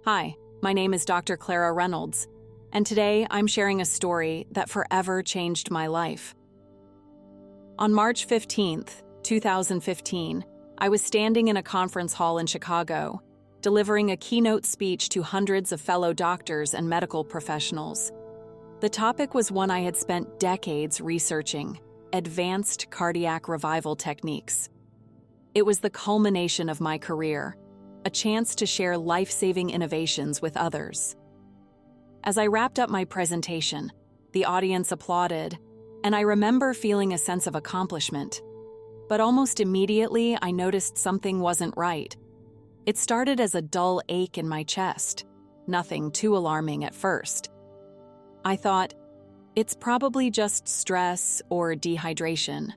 Hi, my name is Dr. Clara Reynolds, and today I'm sharing a story that forever changed my life. On March 15th, 2015, I was standing in a conference hall in Chicago, delivering a keynote speech to hundreds of fellow doctors and medical professionals. The topic was one I had spent decades researching: advanced cardiac revival techniques. It was the culmination of my career, a chance to share life-saving innovations with others. As I wrapped up my presentation, the audience applauded, and I remember feeling a sense of accomplishment. But almost immediately, I noticed something wasn't right. It started as a dull ache in my chest, nothing too alarming at first. I thought, it's probably just stress or dehydration.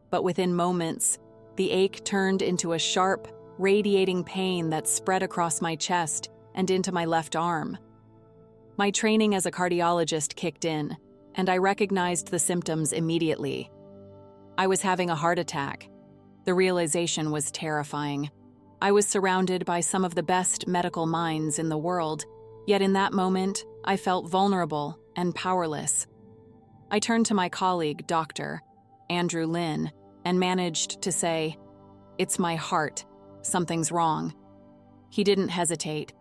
But within moments, the ache turned into a sharp, radiating pain that spread across my chest and into my left arm. My training as a cardiologist kicked in, and I recognized the symptoms immediately. I was having a heart attack. The realization was terrifying. I was surrounded by some of the best medical minds in the world, yet in that moment, I felt vulnerable and powerless. I turned to my colleague, Dr. Andrew Lin, and managed to say, "It's my heart. Something's wrong." He didn't hesitate.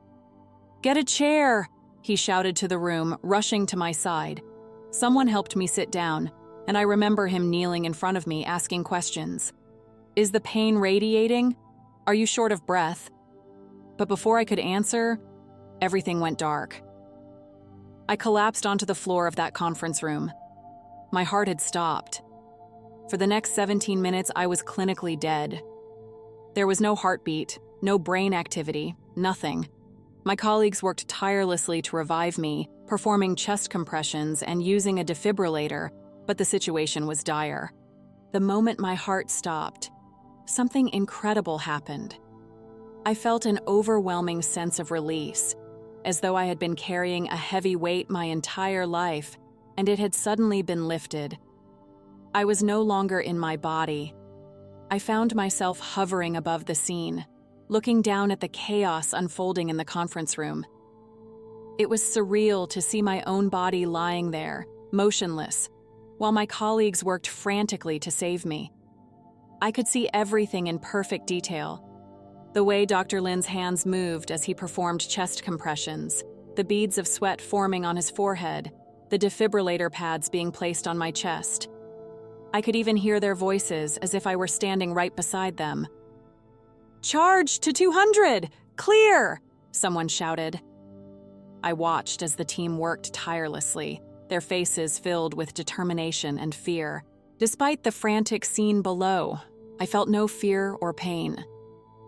"Get a chair!" he shouted to the room, rushing to my side. Someone helped me sit down, and I remember him kneeling in front of me, asking questions. "Is the pain radiating? Are you short of breath?" But before I could answer, everything went dark. I collapsed onto the floor of that conference room. My heart had stopped. For the next 17 minutes, I was clinically dead. There was no heartbeat, no brain activity, nothing. My colleagues worked tirelessly to revive me, performing chest compressions and using a defibrillator, but the situation was dire. The moment my heart stopped, something incredible happened. I felt an overwhelming sense of release, as though I had been carrying a heavy weight my entire life, and it had suddenly been lifted. I was no longer in my body. I found myself hovering above the scene, looking down at the chaos unfolding in the conference room. It was surreal to see my own body lying there, motionless, while my colleagues worked frantically to save me. I could see everything in perfect detail. The way Dr. Lin's hands moved as he performed chest compressions, the beads of sweat forming on his forehead, the defibrillator pads being placed on my chest. I could even hear their voices as if I were standing right beside them. "Charge to 200! Clear!" someone shouted. I watched as the team worked tirelessly, their faces filled with determination and fear. Despite the frantic scene below, I felt no fear or pain.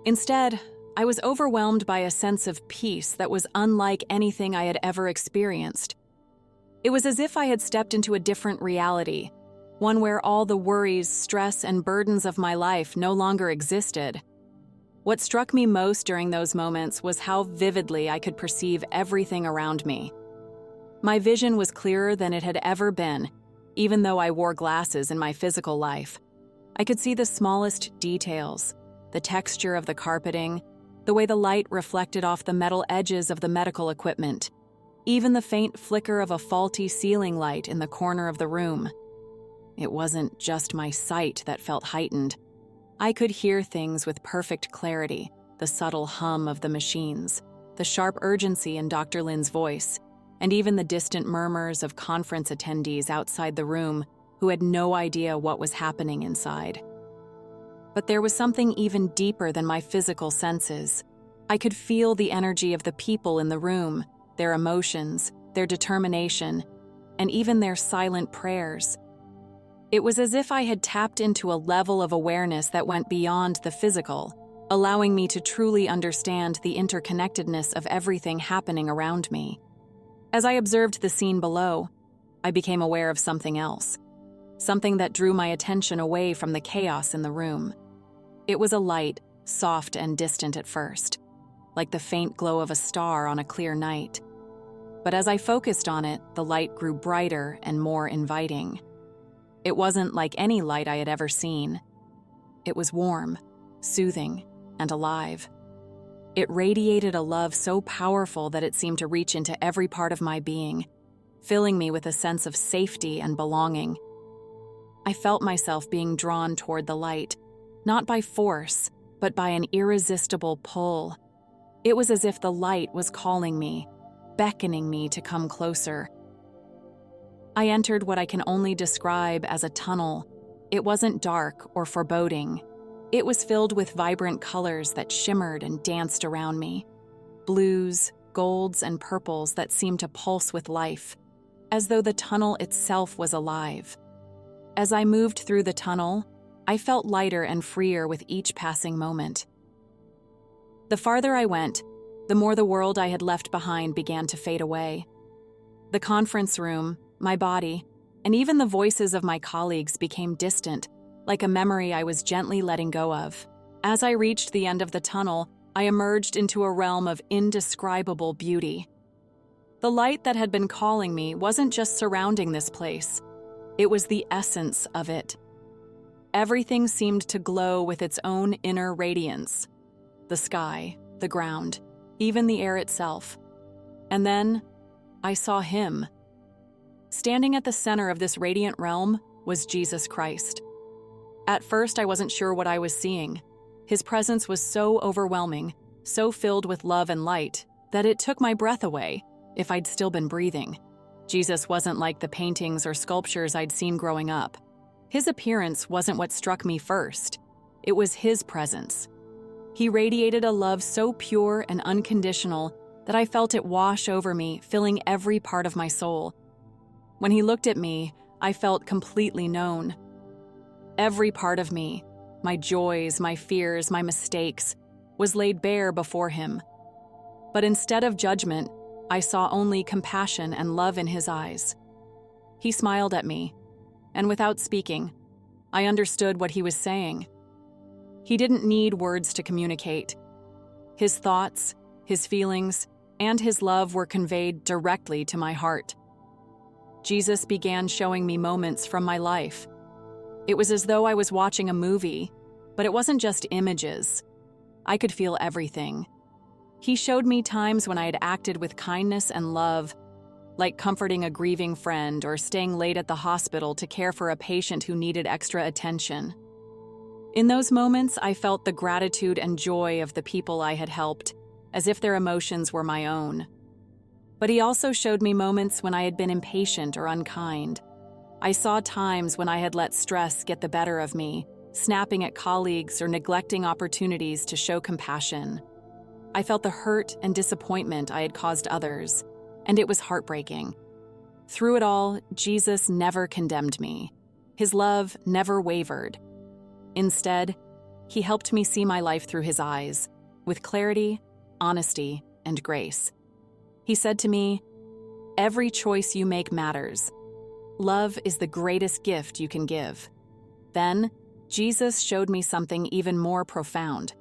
Instead, I was overwhelmed by a sense of peace that was unlike anything I had ever experienced. It was as if I had stepped into a different reality, one where all the worries, stress, and burdens of my life no longer existed. What struck me most during those moments was how vividly I could perceive everything around me. My vision was clearer than it had ever been, even though I wore glasses in my physical life. I could see the smallest details, the texture of the carpeting, the way the light reflected off the metal edges of the medical equipment, even the faint flicker of a faulty ceiling light in the corner of the room. It wasn't just my sight that felt heightened. I could hear things with perfect clarity, the subtle hum of the machines, the sharp urgency in Dr. Lin's voice, and even the distant murmurs of conference attendees outside the room who had no idea what was happening inside. But there was something even deeper than my physical senses. I could feel the energy of the people in the room, their emotions, their determination, and even their silent prayers. It was as if I had tapped into a level of awareness that went beyond the physical, allowing me to truly understand the interconnectedness of everything happening around me. As I observed the scene below, I became aware of something else, something that drew my attention away from the chaos in the room. It was a light, soft and distant at first, like the faint glow of a star on a clear night. But as I focused on it, the light grew brighter and more inviting. It wasn't like any light I had ever seen. It was warm, soothing, and alive. It radiated a love so powerful that it seemed to reach into every part of my being, filling me with a sense of safety and belonging. I felt myself being drawn toward the light, not by force, but by an irresistible pull. It was as if the light was calling me, beckoning me to come closer. I entered what I can only describe as a tunnel. It wasn't dark or foreboding. It was filled with vibrant colors that shimmered and danced around me. Blues, golds, and purples that seemed to pulse with life, as though the tunnel itself was alive. As I moved through the tunnel, I felt lighter and freer with each passing moment. The farther I went, the more the world I had left behind began to fade away. The conference room, my body, and even the voices of my colleagues became distant, like a memory I was gently letting go of. As I reached the end of the tunnel, I emerged into a realm of indescribable beauty. The light that had been calling me wasn't just surrounding this place. It was the essence of it. Everything seemed to glow with its own inner radiance. The sky, the ground, even the air itself. And then, I saw him. Standing at the center of this radiant realm was Jesus Christ. At first, I wasn't sure what I was seeing. His presence was so overwhelming, so filled with love and light, that it took my breath away, if I'd still been breathing. Jesus wasn't like the paintings or sculptures I'd seen growing up. His appearance wasn't what struck me first. It was his presence. He radiated a love so pure and unconditional that I felt it wash over me, filling every part of my soul. When he looked at me, I felt completely known. Every part of me, my joys, my fears, my mistakes, was laid bare before him. But instead of judgment, I saw only compassion and love in his eyes. He smiled at me, and without speaking, I understood what he was saying. He didn't need words to communicate. His thoughts, his feelings, and his love were conveyed directly to my heart. Jesus began showing me moments from my life. It was as though I was watching a movie, but it wasn't just images. I could feel everything. He showed me times when I had acted with kindness and love, like comforting a grieving friend or staying late at the hospital to care for a patient who needed extra attention. In those moments, I felt the gratitude and joy of the people I had helped, as if their emotions were my own. But he also showed me moments when I had been impatient or unkind. I saw times when I had let stress get the better of me, snapping at colleagues or neglecting opportunities to show compassion. I felt the hurt and disappointment I had caused others, and it was heartbreaking. Through it all, Jesus never condemned me. His love never wavered. Instead, he helped me see my life through his eyes, with clarity, honesty, and grace. He said to me, "Every choice you make matters. Love is the greatest gift you can give." Then, Jesus showed me something even more profound.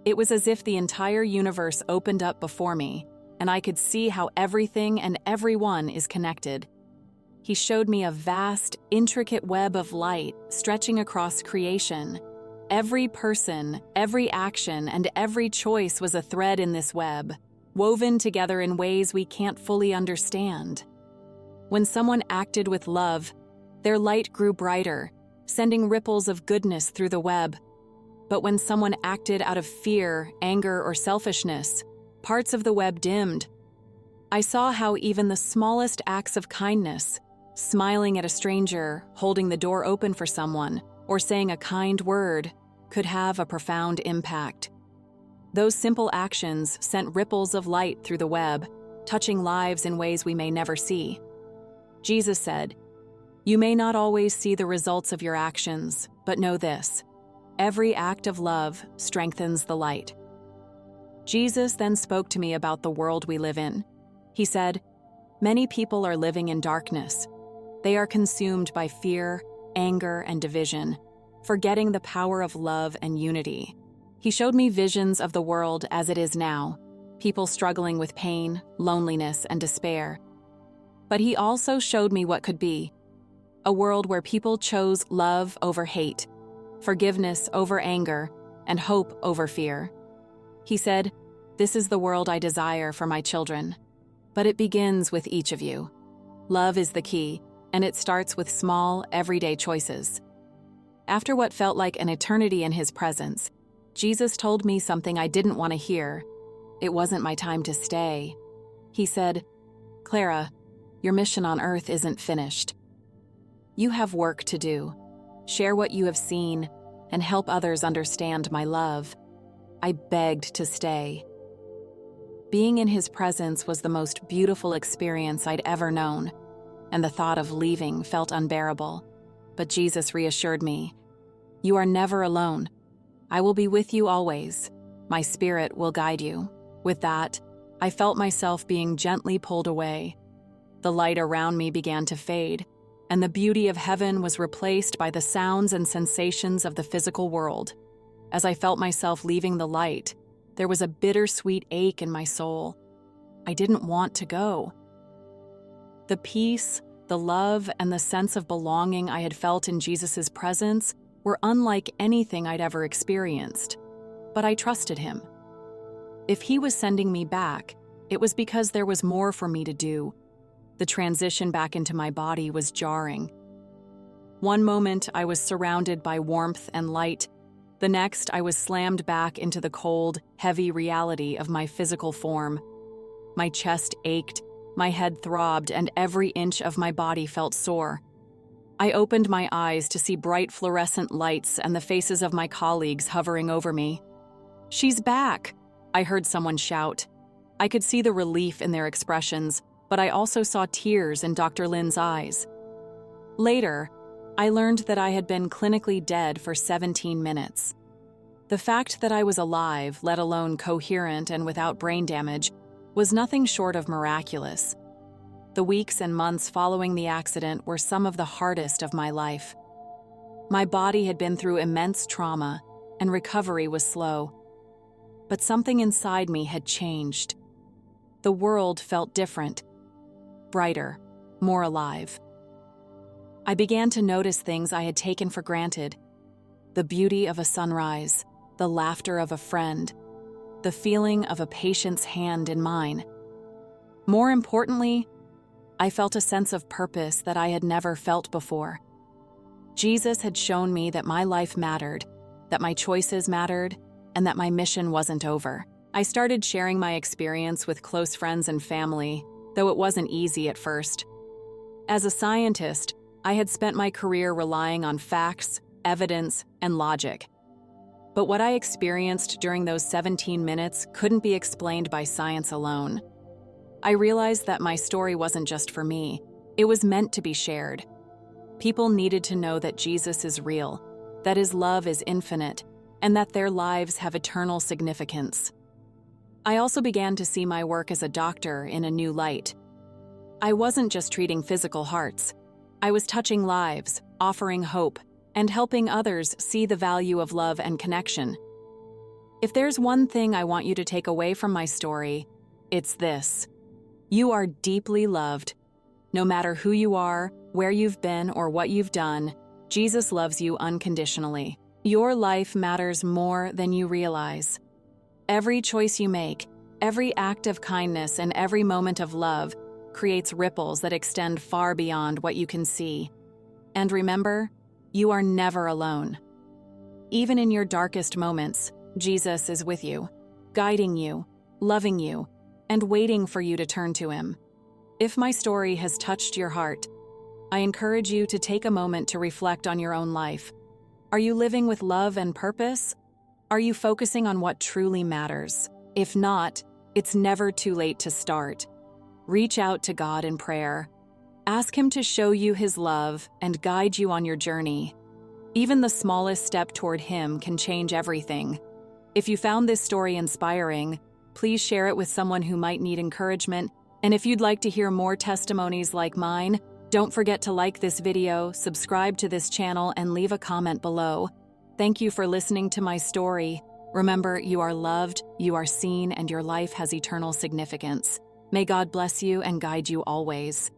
It was as if the entire universe opened up before me, and I could see how everything and everyone is connected. He showed me a vast, intricate web of light stretching across creation. Every person, every action, and every choice was a thread in this web, woven together in ways we can't fully understand. When someone acted with love, their light grew brighter, sending ripples of goodness through the web. But when someone acted out of fear, anger, or selfishness, parts of the web dimmed. I saw how even the smallest acts of kindness, smiling at a stranger, holding the door open for someone, or saying a kind word, could have a profound impact. Those simple actions sent ripples of light through the web, touching lives in ways we may never see. Jesus said, "You may not always see the results of your actions, but know this: every act of love strengthens the light." Jesus then spoke to me about the world we live in. He said, "Many people are living in darkness. They are consumed by fear, anger, and division, forgetting the power of love and unity." He showed me visions of the world as it is now, people struggling with pain, loneliness, and despair. But he also showed me what could be: a world where people chose love over hate, forgiveness over anger, and hope over fear. He said, This is the world I desire for my children. But it begins with each of you. Love is the key, and it starts with small, everyday choices. After what felt like an eternity in his presence, Jesus told me something I didn't want to hear. It wasn't my time to stay. He said, "Clara, your mission on earth isn't finished. You have work to do. Share what you have seen and help others understand my love." I begged to stay. Being in his presence was the most beautiful experience I'd ever known, and the thought of leaving felt unbearable. But Jesus reassured me, "You are never alone. I will be with you always. My spirit will guide you." With that, I felt myself being gently pulled away. The light around me began to fade, and the beauty of heaven was replaced by the sounds and sensations of the physical world. As I felt myself leaving the light, there was a bittersweet ache in my soul. I didn't want to go. The peace, the love, and the sense of belonging I had felt in Jesus' presence were unlike anything I'd ever experienced. But I trusted him. If he was sending me back, it was because there was more for me to do. The transition back into my body was jarring. One moment, I was surrounded by warmth and light. The next, I was slammed back into the cold, heavy reality of my physical form. My chest ached, my head throbbed, and every inch of my body felt sore. I opened my eyes to see bright fluorescent lights and the faces of my colleagues hovering over me. "She's back!" I heard someone shout. I could see the relief in their expressions, but I also saw tears in Dr. Lynn's eyes. Later, I learned that I had been clinically dead for 17 minutes. The fact that I was alive, let alone coherent and without brain damage, was nothing short of miraculous. The weeks and months following the accident were some of the hardest of my life. My body had been through immense trauma, and recovery was slow. But something inside me had changed. The world felt different, brighter, more alive. I began to notice things I had taken for granted: the beauty of a sunrise, the laughter of a friend, the feeling of a patient's hand in mine. More importantly, I felt a sense of purpose that I had never felt before. Jesus had shown me that my life mattered, that my choices mattered, and that my mission wasn't over. I started sharing my experience with close friends and family, though it wasn't easy at first. As a scientist, I had spent my career relying on facts, evidence, and logic. But what I experienced during those 17 minutes couldn't be explained by science alone. I realized that my story wasn't just for me. It was meant to be shared. People needed to know that Jesus is real, that his love is infinite, and that their lives have eternal significance. I also began to see my work as a doctor in a new light. I wasn't just treating physical hearts. I was touching lives, offering hope, and helping others see the value of love and connection. If there's one thing I want you to take away from my story, it's this: you are deeply loved. No matter who you are, where you've been, or what you've done, Jesus loves you unconditionally. Your life matters more than you realize. Every choice you make, every act of kindness, and every moment of love creates ripples that extend far beyond what you can see. And remember, you are never alone. Even in your darkest moments, Jesus is with you, guiding you, loving you, and waiting for you to turn to him. If my story has touched your heart, I encourage you to take a moment to reflect on your own life. Are you living with love and purpose? Are you focusing on what truly matters? If not, it's never too late to start. Reach out to God in prayer. Ask him to show you his love and guide you on your journey. Even the smallest step toward him can change everything. If you found this story inspiring, please share it with someone who might need encouragement. And if you'd like to hear more testimonies like mine, don't forget to like this video, subscribe to this channel, and leave a comment below. Thank you for listening to my story. Remember, you are loved, you are seen, and your life has eternal significance. May God bless you and guide you always.